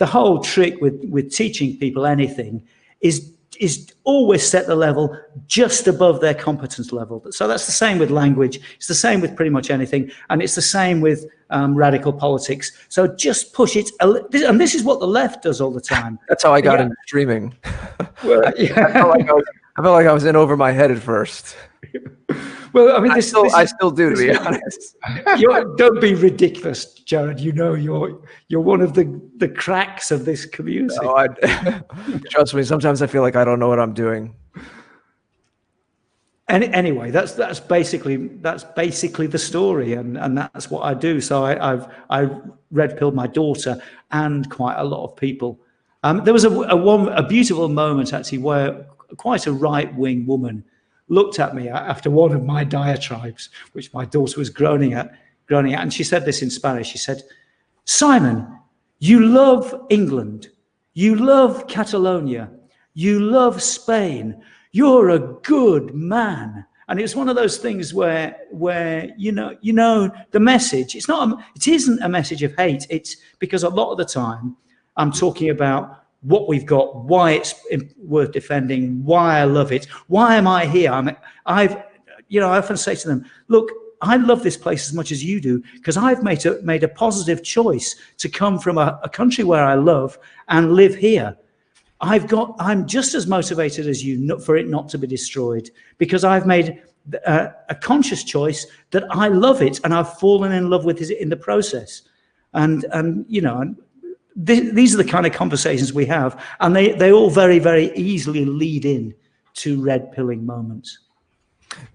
the whole trick with teaching people anything is always set the level just above their competence level. So that's the same with language. It's the same with pretty much anything. And it's the same with radical politics. So just push it. And this is what the left does all the time. That's how I got into streaming. Well, I felt like I was in over my head at first. Well, I mean, I still do, to be honest. Don't be ridiculous, Jared. You know, you're one of the cracks of this community. No, trust me. Sometimes I feel like I don't know what I'm doing. And anyway, that's basically the story, and that's what I do. So I red pilled my daughter and quite a lot of people. There was a beautiful moment actually where quite a right-wing woman looked at me after one of my diatribes, which my daughter was groaning at, and she said this in Spanish. She said, "Simon, you love England, you love Catalonia, you love Spain. You're a good man." And it's one of those things where you know the message. It isn't a message of hate. It's because a lot of the time I'm talking about what we've got, why it's worth defending, why I love it, why am I here? I often say to them, look, I love this place as much as you do because I've made a positive choice to come from a country where I love and live here. I'm just as motivated as you for it not to be destroyed because I've made a conscious choice that I love it and I've fallen in love with it in the process. And these are the kind of conversations we have, and they all very, very easily lead in to red pilling moments.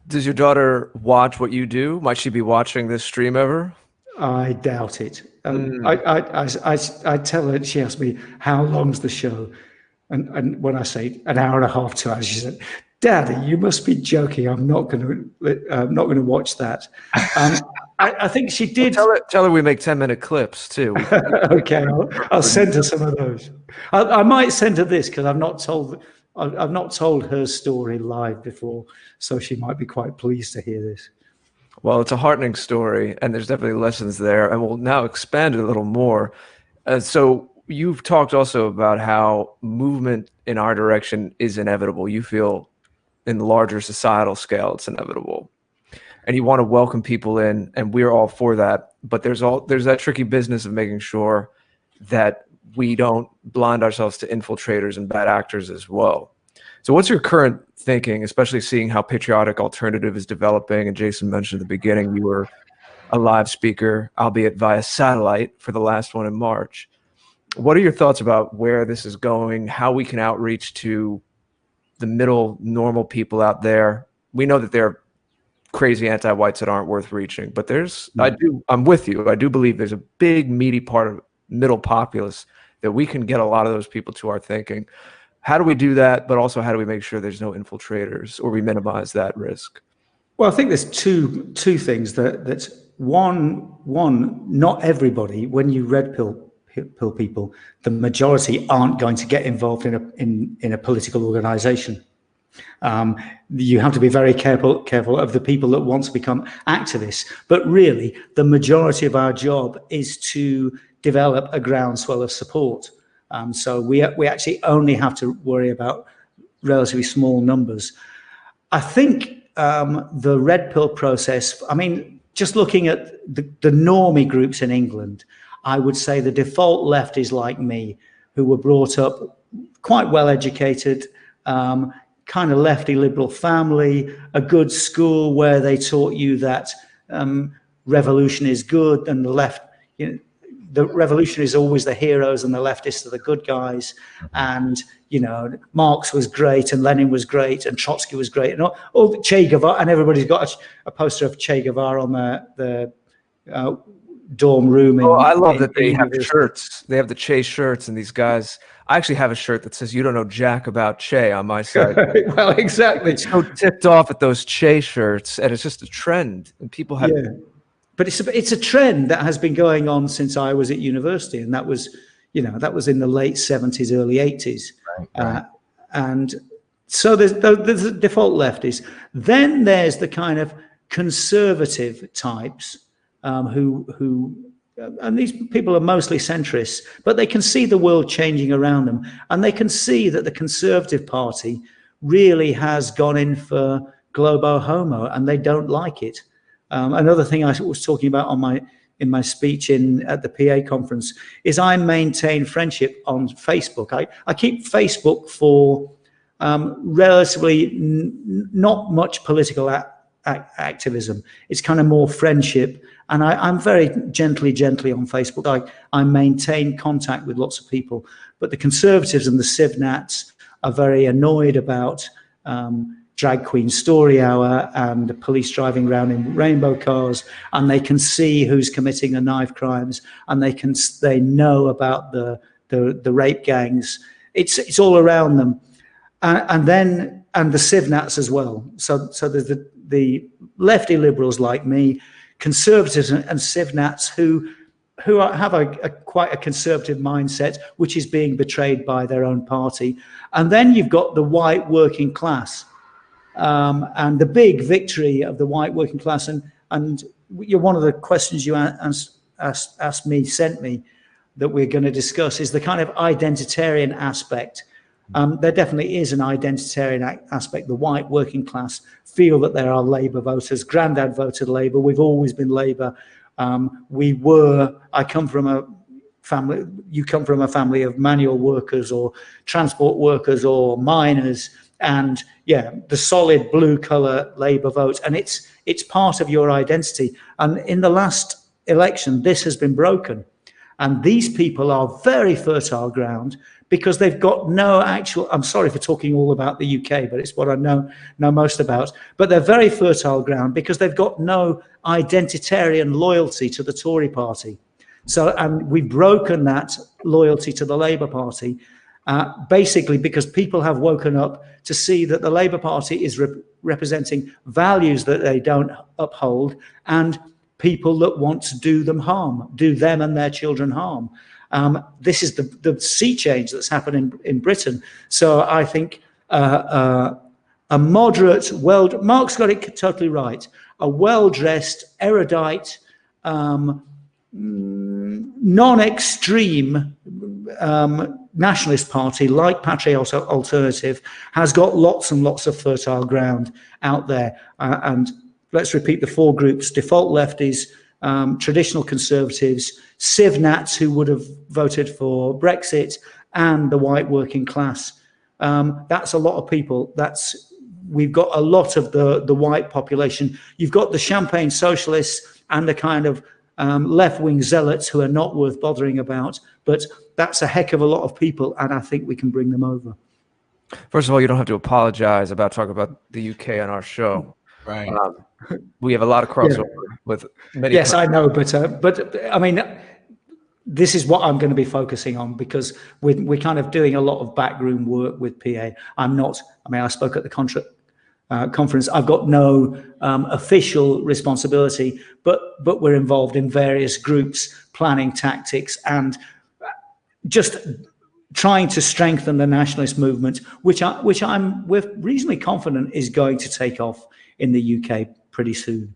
Does your daughter watch what you do? Might she be watching this stream ever? I doubt it. I tell her, she asks me, how long's the show? And when I say an hour and a half, 2 hours, she said, "Daddy, you must be joking. I'm not going to watch that." I think she did. Well, tell her we make 10-minute clips too. Okay, I'll send her some of those. I might send her this because I've not told her story live before, so she might be quite pleased to hear this. Well, it's a heartening story, and there's definitely lessons there, and we'll now expand it a little more. So you've talked also about how movement in our direction is inevitable. You feel in the larger societal scale it's inevitable. And you want to welcome people in, and we're all for that. But there's that tricky business of making sure that we don't blind ourselves to infiltrators and bad actors as well. So what's your current thinking, especially seeing how Patriotic Alternative is developing? And Jason mentioned at the beginning you were a live speaker, albeit via satellite, for the last one in March. What are your thoughts about where this is going, how we can outreach to the middle normal people out there? We know that there are crazy anti-whites that aren't worth reaching, but I'm with you. I do believe there's a big meaty part of middle populace that we can get a lot of those people to our thinking. How do we do that? But also, how do we make sure there's no infiltrators or we minimize that risk? Well, I think there's two things. That's one, not everybody, when you red pill people, the majority aren't going to get involved in a political organization. You have to be very careful of the people that want to become activists. But really, the majority of our job is to develop a groundswell of support. So we actually only have to worry about relatively small numbers. I think the red pill process, I mean, just looking at the normie groups in England, I would say the default left is like me, who were brought up quite well educated, kind of lefty liberal family, a good school where they taught you that revolution is good and the left, the revolution is always the heroes and the leftists are the good guys. And, Marx was great and Lenin was great and Trotsky was great and all Che Guevara, and everybody's got a poster of Che Guevara on the dorm room. I love that they have shirts. They have the Che shirts, and these guys. I actually have a shirt that says "You don't know jack about Che" on my side. Well, exactly. It's so tipped off at those Che shirts, and it's just a trend, and people have. Yeah, but it's a trend that has been going on since I was at university, and that was in the late 70s, early 80s, right. And so there's the default lefties. Then there's the kind of conservative types who and these people are mostly centrists, but they can see the world changing around them, and they can see that the Conservative Party really has gone in for globo homo, and they don't like it. Another thing I was talking about in my speech at the PA conference is I maintain friendship on Facebook. I keep Facebook for relatively not much political activism. It's kind of more friendship. And I'm very gently on Facebook. I maintain contact with lots of people. But the Conservatives and the Civ Nats are very annoyed about drag queen story hour and the police driving around in rainbow cars, and they can see who's committing the knife crimes, and they know about the rape gangs. It's all around them. And the Civ Nats as well. So there's the lefty liberals like me, Conservatives and Civ Nats who have quite a conservative mindset, which is being betrayed by their own party. And then you've got the white working class, and the big victory of the white working class. And you're one of the questions you sent me that we're going to discuss is the kind of identitarian aspect. There definitely is an identitarian aspect. The white working class feel that there are Labour voters. Grandad voted Labour. We've always been Labour. I come from a family, you come from a family of manual workers or transport workers or miners, and yeah, the solid blue colour Labour vote, and it's part of your identity. And in the last election, this has been broken. And these people are very fertile ground because they've got no actual, I'm sorry for talking all about the UK, but it's what I know most about. But they're very fertile ground because they've got no identitarian loyalty to the Tory party. So, and we've broken that loyalty to the Labour Party, basically because people have woken up to see that the Labour Party is representing values that they don't uphold, and people that want to do them and their children harm. This is the sea change that's happened in Britain. So I think a moderate, Mark's got it totally right, a well-dressed, erudite, non-extreme nationalist party like Patriot Alternative has got lots and lots of fertile ground out there. And let's repeat the four groups: default lefties, traditional conservatives, Civ Nats who would have voted for Brexit, and the white working class. That's a lot of people. We've got a lot of the white population. You've got the champagne socialists and the kind of left-wing zealots who are not worth bothering about, but that's a heck of a lot of people, and I think we can bring them over. First of all, you don't have to apologize about talking about the UK on our show. Right. We have a lot of crossover with many. Yes, I know, but I mean, this is what I'm going to be focusing on because we're kind of doing a lot of backroom work with PA. I spoke at the conference. I've got no official responsibility, but we're involved in various groups, planning tactics, and just trying to strengthen the nationalist movement, which we're reasonably confident is going to take off in the UK pretty soon.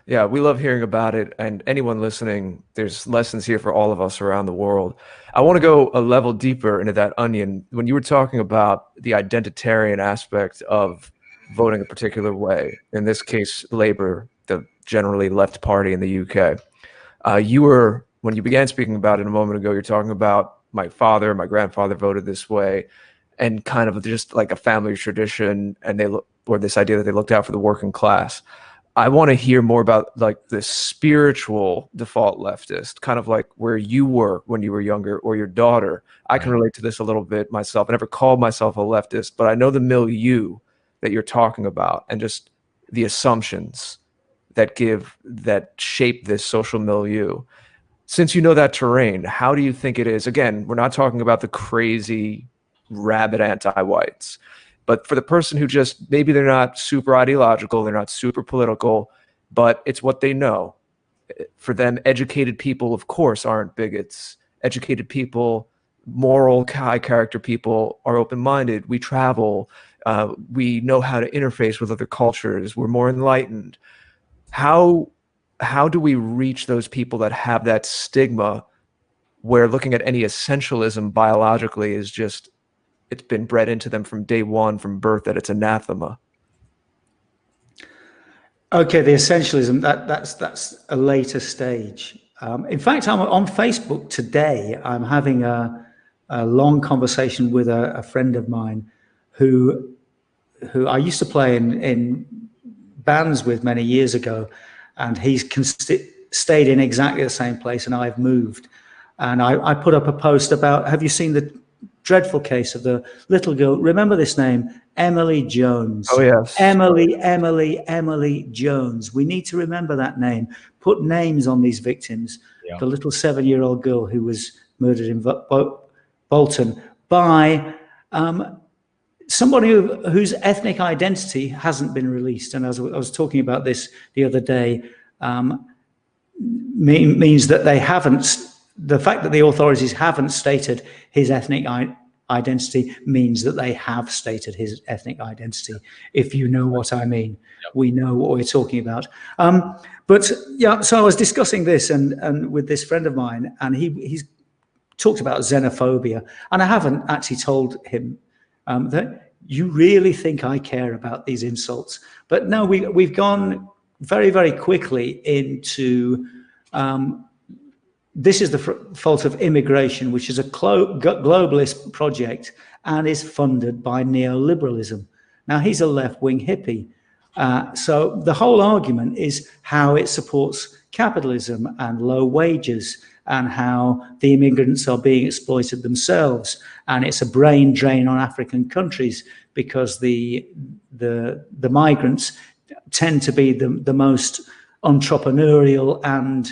Yeah, we love hearing about it. And anyone listening, there's lessons here for all of us around the world. I want to go a level deeper into that onion. When you were talking about the identitarian aspect of voting a particular way, in this case, Labour, the generally left party in the UK, when you began speaking about it a moment ago, you're talking about my grandfather voted this way, and kind of just like a family tradition, and or this idea that they looked out for the working class. I want to hear more about like the spiritual default leftist, kind of like where you were when you were younger, or your daughter. I can relate to this a little bit myself. I never called myself a leftist, but I know the milieu that you're talking about and just the assumptions that shape this social milieu. Since you know that terrain, how do you think it is? Again, we're not talking about the crazy, rabid anti-whites, but for the person who just, maybe they're not super ideological, they're not super political, but it's what they know. For them, educated people, of course, aren't bigots. Educated people, moral, high character people are open-minded. We travel. We know how to interface with other cultures. We're more enlightened. How how do we reach those people that have that stigma where looking at any essentialism biologically is just, it's been bred into them from day one, from birth, that it's anathema? Okay, the essentialism, that's a later stage. In fact, I'm on Facebook today. I'm having a long conversation with a friend of mine who I used to play in bands with many years ago, and he's stayed in exactly the same place, and I've moved. And I put up a post about, have you seen the dreadful case of the little girl? Remember this name? Emily Jones. Oh, yes. Emily Jones. We need to remember that name. Put names on these victims. Yeah. The little 7-year-old girl who was murdered in Bolton by somebody whose ethnic identity hasn't been released. And as I was talking about this the other day, means that they haven't, the fact that the authorities haven't stated his ethnic identity means that they have stated his ethnic identity, if you know what I mean. Yep. We know what we're talking about. But yeah, so I was discussing this and with this friend of mine, and he's talked about xenophobia, and I haven't actually told him that you really think I care about these insults. But no, we've gone very, very quickly into this is the fault of immigration, which is a globalist project and is funded by neoliberalism. Now, he's a left-wing hippie. So the whole argument is how it supports capitalism and low wages, and how the immigrants are being exploited themselves. And it's a brain drain on African countries because the migrants tend to be the most entrepreneurial and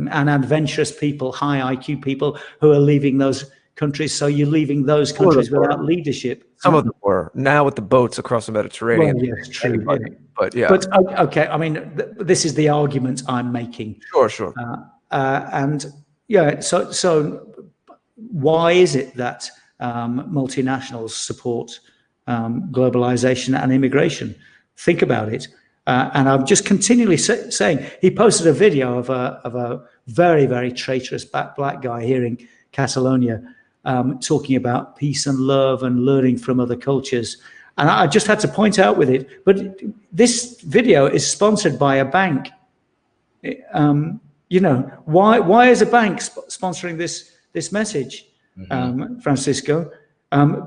adventurous people, high IQ people who are leaving those countries. So you're leaving those countries without leadership. Some of them were. Now with the boats across the Mediterranean. Well, yes, true. But yeah. But okay, I mean, this is the argument I'm making. Sure. And yeah, so why is it that multinationals support globalization and immigration? Think about it. And I'm just continually saying, he posted a video of a very, very traitorous black guy here in Catalonia talking about peace and love and learning from other cultures. And I just had to point out with it, but this video is sponsored by a bank. You know, why is a bank sponsoring this message, Francisco?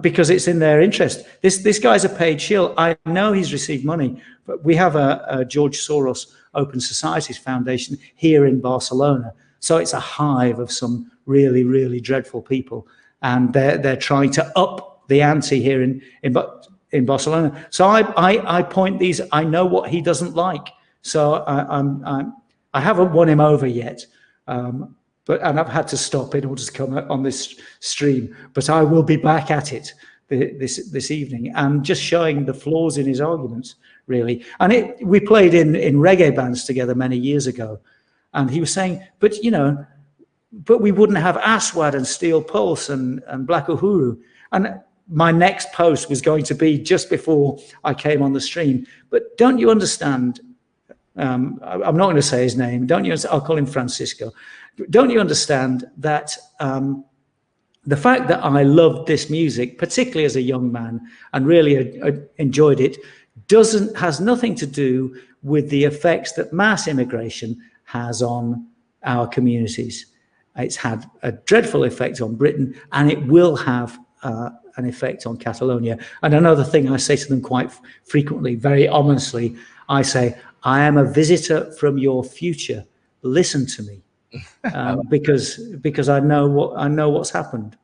Because it's in their interest. This guy's a paid shill. I know he's received money, but we have a George Soros Open Societies Foundation here in Barcelona. So it's a hive of some really, really dreadful people. And they're trying to up the ante here in Barcelona. So I point these, I know what he doesn't like. So I haven't won him over yet. And I've had to stop in order to come on this stream, but I will be back at it this evening and just showing the flaws in his arguments, really. And we played in reggae bands together many years ago, and he was saying, but you know, but we wouldn't have Aswad and Steel Pulse and Black Uhuru. And my next post was going to be just before I came on the stream. But don't you understand? I'm not going to say his name. Don't you? I'll call him Francisco. Don't you understand that the fact that I loved this music, particularly as a young man, and really enjoyed it, has nothing to do with the effects that mass immigration has on our communities. It's had a dreadful effect on Britain, and it will have an effect on Catalonia. And another thing I say to them quite frequently, very ominously, I say, I am a visitor from your future. Listen to me. Because I know what's happened.